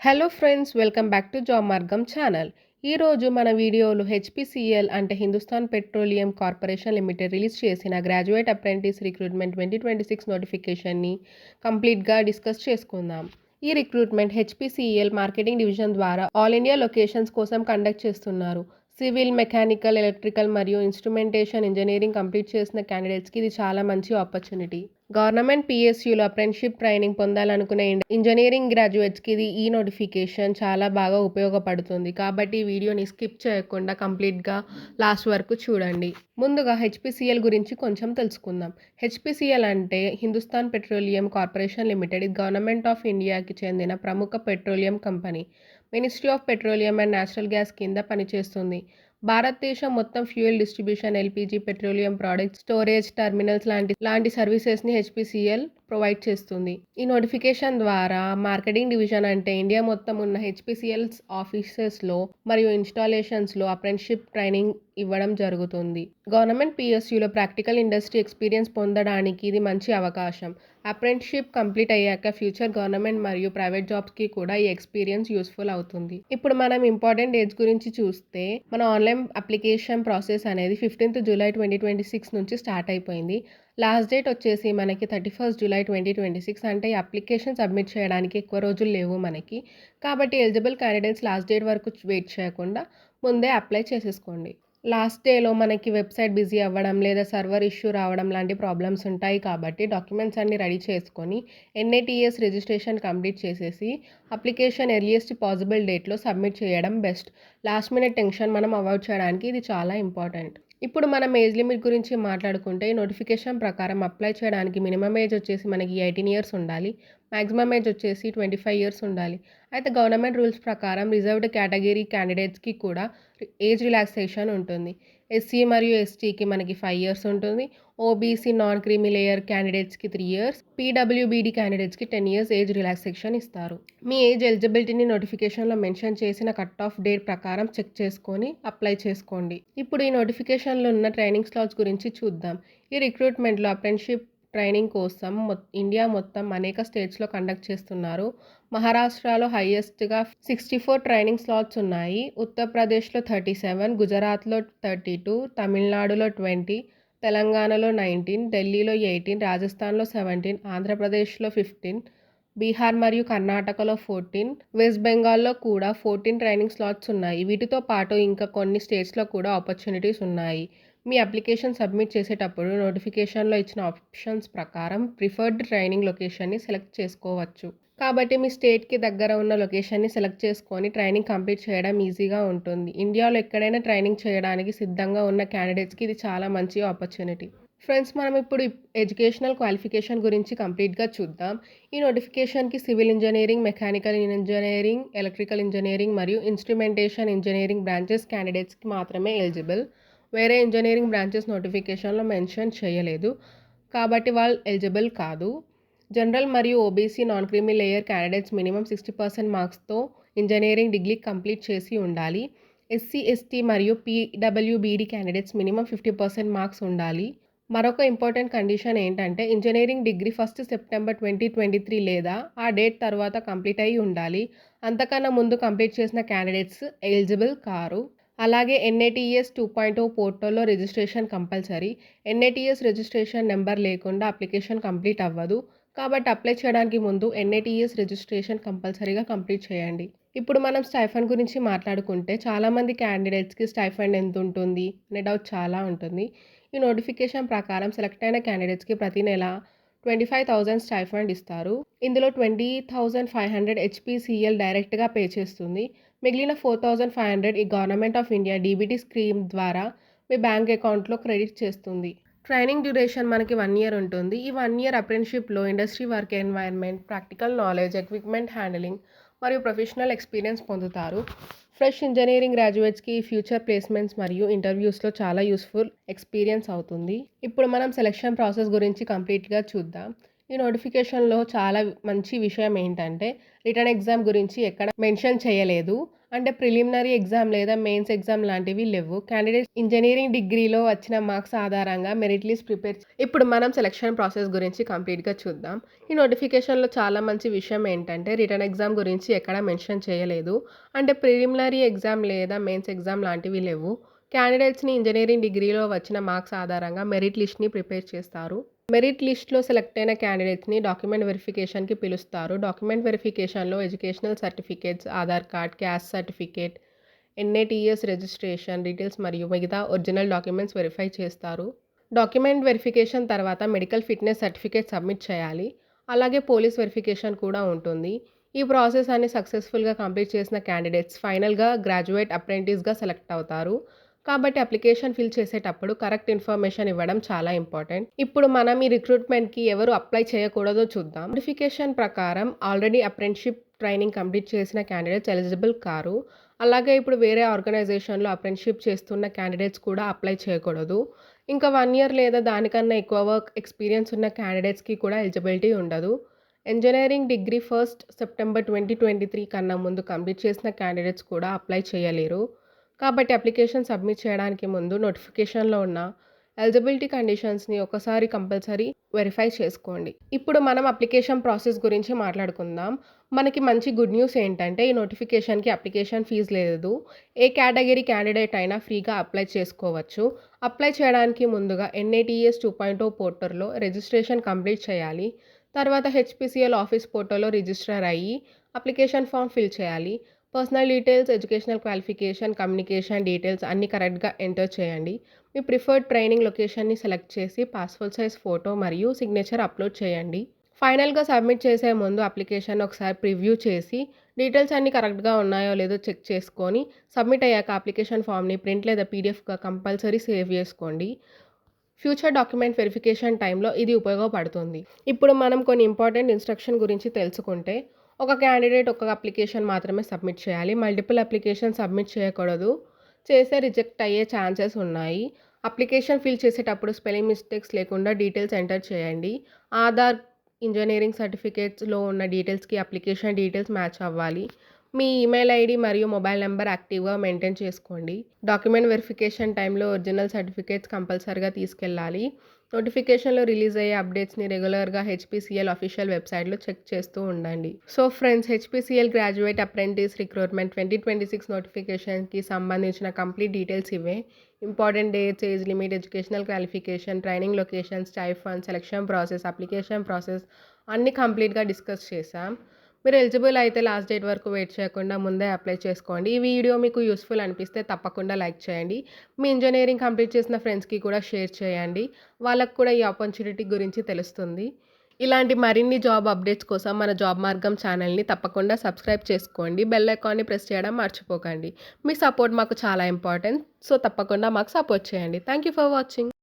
Hello friends, welcome back to job Margam channel. ఈరోజు మన వీడియోలో హెచ్పిసిఎల్ అంటే Hindustan Petroleum Corporation Limited release చేసిన గ్రాడ్యుయేట్ అప్రెంటిస్ రిక్రూట్మెంట్ 2026 నోటిఫికేషన్ని కంప్లీట్గా డిస్కస్ చేసుకుందాం. ఈ రిక్రూట్మెంట్ హెచ్పిసిఎల్ మార్కెటింగ్ డివిజన్ ద్వారా ఆల్ ఇండియా లొకేషన్స్ కోసం కండక్ట్ చేస్తున్నారు. సివిల్, మెకానికల్, ఎలక్ట్రికల్ మరియు ఇన్స్ట్రుమెంటేషన్ ఇంజనీరింగ్ కంప్లీట్ చేసిన క్యాండిడేట్స్కి ఇది చాలా మంచి ఆపర్చునిటీ. గవర్నమెంట్ పిఎస్యూలో అప్రెంటిస్షిప్ ట్రైనింగ్ పొందాలనుకునే ఇంజనీరింగ్ గ్రాడ్యుయేట్స్కి ఈ నోటిఫికేషన్ చాలా బాగా ఉపయోగపడుతుంది. కాబట్టి ఈ వీడియోని స్కిప్ చేయకుండా కంప్లీట్గా లాస్ట్ వరకు చూడండి. ముందుగా హెచ్పిసిఎల్ గురించి కొంచెం తెలుసుకుందాం. హెచ్పిసిఎల్ అంటే హిందుస్థాన్ పెట్రోలియం కార్పొరేషన్ లిమిటెడ్. ఇది గవర్నమెంట్ ఆఫ్ ఇండియాకి చెందిన ప్రముఖ petroleum company. Ministry of petroleum and natural gas కింద పనిచేస్తుంది. భారతదేశం మొత్తం fuel distribution, LPG, petroleum products, storage, terminals లాంటి సర్వీసెస్ని హెచ్పిసిఎల్ ప్రొవైడ్ చేస్తుంది. ఈ నోటిఫికేషన్ ద్వారా మార్కెటింగ్ డివిజన్ అంటే ఇండియా మొత్తం ఉన్న హెచ్పిసిఎల్స్ ఆఫీసెస్లో మరియు ఇన్స్టాలేషన్స్లో అప్రెంటిస్షిప్ ట్రైనింగ్ ఇవ్వడం జరుగుతుంది. గవర్నమెంట్ పిఎస్యూలో ప్రాక్టికల్ ఇండస్ట్రీ ఎక్స్పీరియన్స్ పొందడానికి ఇది మంచి అవకాశం. అప్రెంటిస్షిప్ కంప్లీట్ అయ్యాక ఫ్యూచర్ గవర్నమెంట్ మరియు ప్రైవేట్ జాబ్స్కి కూడా ఈ ఎక్స్పీరియన్స్ యూస్ఫుల్ అవుతుంది. ఇప్పుడు మనం ఇంపార్టెంట్ డేట్స్ గురించి చూస్తే, మన ఆన్లైన్ అప్లికేషన్ ప్రాసెస్ అనేది 15th జూలై 2026 నుంచి స్టార్ట్ అయిపోయింది. లాస్ట్ డేట్ వచ్చేసి మనకి 31st జూలై 2026. అంటే ఈ అప్లికేషన్ సబ్మిట్ చేయడానికి ఎక్కువ రోజులు లేవు మనకి. కాబట్టి ఎలిజిబుల్ క్యాండిడేట్స్ లాస్ట్ డేట్ వరకు వెయిట్ చేయకుండా ముందే అప్లై చేసేసుకోండి. లాస్ట్ డేలో మనకి వెబ్సైట్ బిజీ అవ్వడం లేదా సర్వర్ ఇష్యూ రావడం లాంటి ప్రాబ్లమ్స్ ఉంటాయి. కాబట్టి డాక్యుమెంట్స్ అన్ని రెడీ చేసుకొని ఎన్ఏటిఎస్ రిజిస్ట్రేషన్ కంప్లీట్ చేసేసి అప్లికేషన్ ఎర్లియస్ట్ పాసిబుల్ డేట్లో సబ్మిట్ చేయడం బెస్ట్. లాస్ట్ మినిట్ టెన్షన్ మనం అవాయిడ్ చేయడానికి ఇది చాలా ఇంపార్టెంట్. ఇప్పుడు మనం ఏజ్ లిమిట్ గురించి మాట్లాడుకుంటే, ఈ నోటిఫికేషన్ ప్రకారం అప్లై చేయడానికి మినిమం ఏజ్ వచ్చేసి మనకి 18 years ఉండాలి. మ్యాక్సిమం ఏజ్ వచ్చేసి 25 years ఉండాలి. అయితే గవర్నమెంట్ రూల్స్ ప్రకారం రిజర్వ్డ్ కేటగిరీ క్యాండిడేట్స్కి కూడా ఏజ్ రిలాక్సేషన్ ఉంటుంది. ఎస్సీ మరియు ఎస్టీకి మనకి 5 years ఉంటుంది. ఓబీసీ, నాన్ క్రీమీ లేయర్ క్యాండిడేట్స్కి 3 years, పీడబ్ల్యూబీడీ క్యాండిడేట్స్కి 10 years ఏజ్ రిలాక్సేషన్ ఇస్తారు. మీ ఏజ్ ఎలిజిబిలిటీని నోటిఫికేషన్లో మెన్షన్ చేసిన కట్ ఆఫ్ డేట్ ప్రకారం చెక్ చేసుకొని అప్లై చేసుకోండి. ఇప్పుడు ఈ నోటిఫికేషన్లో ఉన్న ట్రైనింగ్ స్లాట్స్ గురించి చూద్దాం. ఈ రిక్రూట్మెంట్లో అప్రెంటిస్షిప్ ట్రైనింగ్ కోసం ఇండియా మొత్తం అనేక స్టేట్స్లో కండక్ట్ చేస్తున్నారు. మహారాష్ట్రలో హైయెస్ట్గా 64 ట్రైనింగ్ స్లాట్స్ ఉన్నాయి. ఉత్తరప్రదేశ్లో 37, గుజరాత్లో 32, తమిళనాడులో 20, తెలంగాణలో 19, ఢిల్లీలో 18, రాజస్థాన్లో 17, ఆంధ్రప్రదేశ్లో 15, బీహార్ మరియు కర్ణాటకలో 14, వెస్ట్ బెంగాల్లో కూడా 14 ట్రైనింగ్ స్లాట్స్ ఉన్నాయి. వీటితో పాటు ఇంకా కొన్ని స్టేట్స్లో కూడా ఆపర్చునిటీస్ ఉన్నాయి. మీ అప్లికేషన్ సబ్మిట్ చేసేటప్పుడు నోటిఫికేషన్లో ఇచ్చిన ఆప్షన్స్ ప్రకారం ప్రిఫర్డ్ ట్రైనింగ్ లొకేషన్ని సెలెక్ట్ చేసుకోవచ్చు. కాబట్టి మీ స్టేట్కి దగ్గర ఉన్న లొకేషన్ని సెలెక్ట్ చేసుకొని ట్రైనింగ్ కంప్లీట్ చేయడం ఈజీగా ఉంటుంది. ఇండియాలో ఎక్కడైనా ట్రైనింగ్ చేయడానికి సిద్ధంగా ఉన్న క్యాండిడేట్స్కి ఇది చాలా మంచి ఆపర్చునిటీ. ఫ్రెండ్స్, మనం ఇప్పుడు ఎడ్యుకేషనల్ క్వాలిఫికేషన్ గురించి కంప్లీట్గా చూద్దాం. ఈ నోటిఫికేషన్కి civil engineering, mechanical engineering, electrical engineering మరియు ఇన్స్ట్రుమెంటేషన్ ఇంజనీరింగ్ బ్రాంచెస్ క్యాండిడేట్స్కి మాత్రమే ఎలిజిబుల్. వేరే ఇంజనీరింగ్ బ్రాంచెస్ నోటిఫికేషన్లో మెన్షన్ చేయలేదు కాబట్టి వాళ్ళు ఎలిజిబుల్ కాదు. జనరల్ మరియు OBC, non creamy layer candidates minimum 60% మార్క్స్తో ఇంజనీరింగ్ డిగ్రీ కంప్లీట్ చేసి ఉండాలి. ఎస్సీ, ఎస్టీ మరియు పీడబ్ల్యూబీడీ క్యాండిడేట్స్ మినిమం 50% మార్క్స్ ఉండాలి. మరొక ఇంపార్టెంట్ కండిషన్ ఏంటంటే, ఇంజనీరింగ్ డిగ్రీ 1 సెప్టెంబర్ 2023 లేదా ఆ డేట్ తర్వాత కంప్లీట్ అయి ఉండాలి. అంతకన్నా ముందు కంప్లీట్ చేసిన క్యాండిడేట్స్ ఎలిజిబుల్ కారు. అలాగే ఎన్ఏటిఎస్ 2.0 పోర్టల్లో registration compulsory. NATS registration number లేకుండా అప్లికేషన్ కంప్లీట్ అవ్వదు. కాబట్టి అప్లై చేయడానికి ముందు ఎన్ఏటిఎస్ రిజిస్ట్రేషన్ కంపల్సరీగా కంప్లీట్ చేయండి. ఇప్పుడు మనం స్టైఫండ్ గురించి మాట్లాడుకుంటే, చాలామంది క్యాండిడేట్స్కి స్టైఫండ్ ఎంత ఉంటుంది అనే డౌట్ చాలా ఉంటుంది. ఈ నోటిఫికేషన్ ప్రకారం సెలెక్ట్ అయిన క్యాండిడేట్స్కి ప్రతి నెల 25,000 స్టైఫండ్ ఇస్తారు. ఇందులో 20,500 హెచ్పిసిఎల్ డైరెక్ట్గా పే చేస్తుంది. మిగిలిన 4,500 ఈ government of India DBT scheme ద్వారా మీ బ్యాంక్ అకౌంట్లో క్రెడిట్ చేస్తుంది. ట్రైనింగ్ డ్యూరేషన్ మనకి 1 year ఉంటుంది. ఈ 1 year అప్రెంటిస్షిప్లో industry work environment, practical knowledge, equipment handling మరియు ప్రొఫెషనల్ ఎక్స్పీరియన్స్ పొందుతారు. ఫ్రెష్ ఇంజనీరింగ్ గ్రాడ్యుయేట్స్కి ఫ్యూచర్ ప్లేస్మెంట్స్ మరియు ఇంటర్వ్యూస్లో చాలా యూస్ఫుల్ ఎక్స్పీరియన్స్ అవుతుంది. ఇప్పుడు మనం సెలక్షన్ ప్రాసెస్ గురించి కంప్లీట్గా చూద్దాం. ఈ నోటిఫికేషన్‌లో చాలా మంచి విషయం ఏంటంటే, రిటన్ ఎగ్జామ్ గురించి ఎక్కడ మెన్షన్ చేయలేదు. అంటే ప్రిలిమినరీ ఎగ్జామ్ లేదా మెయిన్స్ ఎగ్జామ్ లాంటివి లెవ్వు. క్యాండిడేట్స్ ఇంజినీరింగ్ డిగ్రీలో వచ్చిన మార్క్స్ ఆధారంగా మెరిట్ లిస్ట్ ప్రిపేర్ ఇప్పుడు మనం సెలక్షన్ ప్రాసెస్ గురించి కంప్లీట్‌గా చూద్దాం. ఈ నోటిఫికేషన్‌లో చాలా మంచి విషయం ఏంటంటే, రిటన్ ఎగ్జామ్ గురించి ఎక్కడ మెన్షన్ చేయలేదు. అంటే ప్రిలిమినరీ ఎగ్జామ్ లేదా మెయిన్స్ ఎగ్జామ్ లాంటివి లెవ్వు. క్యాండిడేట్స్‌ని ఇంజినీరింగ్ డిగ్రీలో వచ్చిన మార్క్స్ ఆధారంగా మెరిట్ లిస్ట్‌ని ప్రిపేర్ చేస్తారు. మెరిట్ లిస్ట్‌లో సెలెక్ట్ అయిన క్యాండిడేట్స్‌ని డాక్యుమెంట్ వెరిఫికేషన్‌కి పిలుస్తారు. డాక్యుమెంట్ వెరిఫికేషన్‌లో educational certificates, Aadhaar card, caste certificate, NATS registration details మరియు మిగతా ఒరిజినల్ డాక్యుమెంట్స్ వెరిఫై చేస్తారు. డాక్యుమెంట్ వెరిఫికేషన్ తర్వాత మెడికల్ ఫిట్‌నెస్ సర్టిఫికేట్ సబ్మిట్ చేయాలి. అలాగే పోలీస్ వెరిఫికేషన్ కూడా ఉంటుంది. ఈ ప్రాసెస్ అన్ని సక్సెస్‌ఫుల్‌గా కంప్లీట్ చేసిన క్యాండిడేట్స్ ఫైనల్‌గా గ్రాడ్యుయేట్ అప్రెంటిస్‌గా సెలెక్ట్ అవుతారు. కాబట్టి అప్లికేషన్ ఫిల్ చేసేటప్పుడు కరెక్ట్ ఇన్ఫర్మేషన్ ఇవ్వడం చాలా ఇంపార్టెంట్. ఇప్పుడు మనం ఈ రిక్రూట్మెంట్‌కి ఎవరు అప్లై చేయకూడదో చూద్దాం. నోటిఫికేషన్ ప్రకారం ఆల్రెడీ అప్రెంటిస్‌షిప్ ట్రైనింగ్ కంప్లీట్ చేసిన క్యాండిడేట్స్ ఎలిజిబుల్ కారు. అలాగే ఇప్పుడు వేరే ఆర్గనైజేషన్‌లో అప్రెంటిస్‌షిప్ చేస్తున్న క్యాండిడేట్స్ కూడా అప్లై చేయకూడదు. ఇంకా 1 ఇయర్ లేదా దానికన్నా ఎక్కువ వర్క్ ఎక్స్పీరియన్స్ ఉన్న క్యాండిడేట్స్‌కి కూడా ఎలిజిబిలిటీ ఉండదు. ఇంజినీరింగ్ డిగ్రీ 1 సెప్టెంబర్ 2023 కన్నా ముందు కంప్లీట్ చేసిన క్యాండిడేట్స్ కూడా అప్లై చేయలేరు. కాబట్టి అప్లికేషన్ సబ్మిట్ చేయడానికి ముందు నోటిఫికేషన్‌లో ఉన్న ఎలిజిబిలిటీ కండిషన్స్‌ని ఒకసారి కంపల్సరీ వెరిఫై చేసుకోండి. ఇప్పుడు మనం అప్లికేషన్ ప్రాసెస్ గురించి మాట్లాడుకుందాం. మనకి మంచి గుడ్ న్యూస్ ఏంటంటే ఈ నోటిఫికేషన్‌కి అప్లికేషన్ ఫీజు లేదు. ఏ కేటగిరీ క్యాండిడేట్ అయినా ఫ్రీగా అప్లై చేసుకోవచ్చు. అప్లై చేయడానికి ముందుగా ఎన్ఏటీఎస్ 2.0 పోర్టల్‌లో రిజిస్ట్రేషన్ కంప్లీట్ చేయాలి. తర్వాత హెచ్‌పీసీఎల్ ఆఫీస్ పోర్టల్‌లో రిజిస్టర్ అయ్యి అప్లికేషన్ ఫామ్ ఫిల్ చేయాలి. Personal details, educational qualification, communication details అన్నీ కరెక్ట్‌గా ఎంటర్ చేయండి. మీ ప్రిఫర్డ్ ట్రైనింగ్ లొకేషన్‌ని సెలెక్ట్ చేసి పాస్‌పోర్ట్ సైజ్ ఫోటో మరియు సిగ్నేచర్ అప్లోడ్ చేయండి. ఫైనల్‌గా సబ్మిట్ చేసే ముందు అప్లికేషన్ ఒకసారి ప్రివ్యూ చేసి డీటెయిల్స్ అన్నీ కరెక్ట్‌గా ఉన్నాయో లేదో చెక్ చేసుకొని సబ్మిట్ అయ్యాక అప్లికేషన్ ఫామ్‌ని ప్రింట్ లేదా పీడీఎఫ్‌గా కంపల్సరీ సేవ్ చేసుకోండి. ఫ్యూచర్ డాక్యుమెంట్ వెరిఫికేషన్ టైంలో ఇది ఉపయోగపడుతుంది. ఇప్పుడు మనం కొన్ని ఇంపార్టెంట్ ఇన్స్ట్రక్షన్ గురించి తెలుసుకుంటే, ఒక క్యాండిడేట్ ఒక అప్లికేషన్ మాత్రమే సబ్మిట్ చేయాలి. మల్టిపుల్ అప్లికేషన్ సబ్మిట్ చేయకూడదు. చేస్తే రిజెక్ట్ అయ్యే ఛాన్సెస్ ఉన్నాయి. అప్లికేషన్ ఫిల్ చేసేటప్పుడు స్పెల్లింగ్ మిస్టేక్స్ లేకుండా డీటెయిల్స్ ఎంటర్ చేయండి. ఆధార్, ఇంజినీరింగ్ సర్టిఫికేట్స్‌లో ఉన్న డీటెయిల్స్‌కి అప్లికేషన్ డీటెయిల్స్ మ్యాచ్ అవ్వాలి. మీ ఈమెయిల్ ఐడి మరియు మొబైల్ నెంబర్ యాక్టివ్‌గా మెయింటైన్ చేసుకోండి. డాక్యుమెంట్ వెరిఫికేషన్ టైంలో ఒరిజినల్ సర్టిఫికేట్స్ కంపల్సరీగా తీసుకెళ్ళాలి. నోటిఫికేషన్‌లో రిలీజ్ అయ్యే అప్డేట్స్‌ని రెగ్యులర్‌గా హెచ్‌పీసీఎల్ అఫీషియల్ వెబ్‌సైట్‌లో చెక్ చేస్తూ ఉండండి. So friends, HPCL graduate apprentice recruitment 2026 నోటిఫికేషన్‌కి సంబంధించిన కంప్లీట్ డీటెయిల్స్ ఇవే. Important dates, age limit, educational qualification, training location, stipend, selection process, application process అన్నీ కంప్లీట్‌గా డిస్కస్ చేశాం. మీరు ఎలిజిబుల్ అయితే లాస్ట్ డేట్ వరకు వెయిట్ చేయకుండా ముందే అప్లై చేసుకోండి. ఈ వీడియో మీకు యూస్ఫుల్ అనిపిస్తే తప్పకుండా లైక్ చేయండి. మీ ఇంజినీరింగ్ కంప్లీట్ చేసిన ఫ్రెండ్స్‌కి కూడా షేర్ చేయండి. వాళ్ళకు కూడా ఈ ఆపర్చునిటీ గురించి తెలుస్తుంది. ఇలాంటి మరిన్ని జాబ్ అప్డేట్స్ కోసం మన జాబ్ మార్గం ఛానల్‌ని తప్పకుండా సబ్స్క్రైబ్ చేసుకోండి. బెల్ ఐకాన్ని ప్రెస్ చేయడం మర్చిపోకండి. మీ సపోర్ట్ మాకు చాలా ఇంపార్టెంట్. సో తప్పకుండా మాకు సపోర్ట్ చేయండి. Thank you for watching.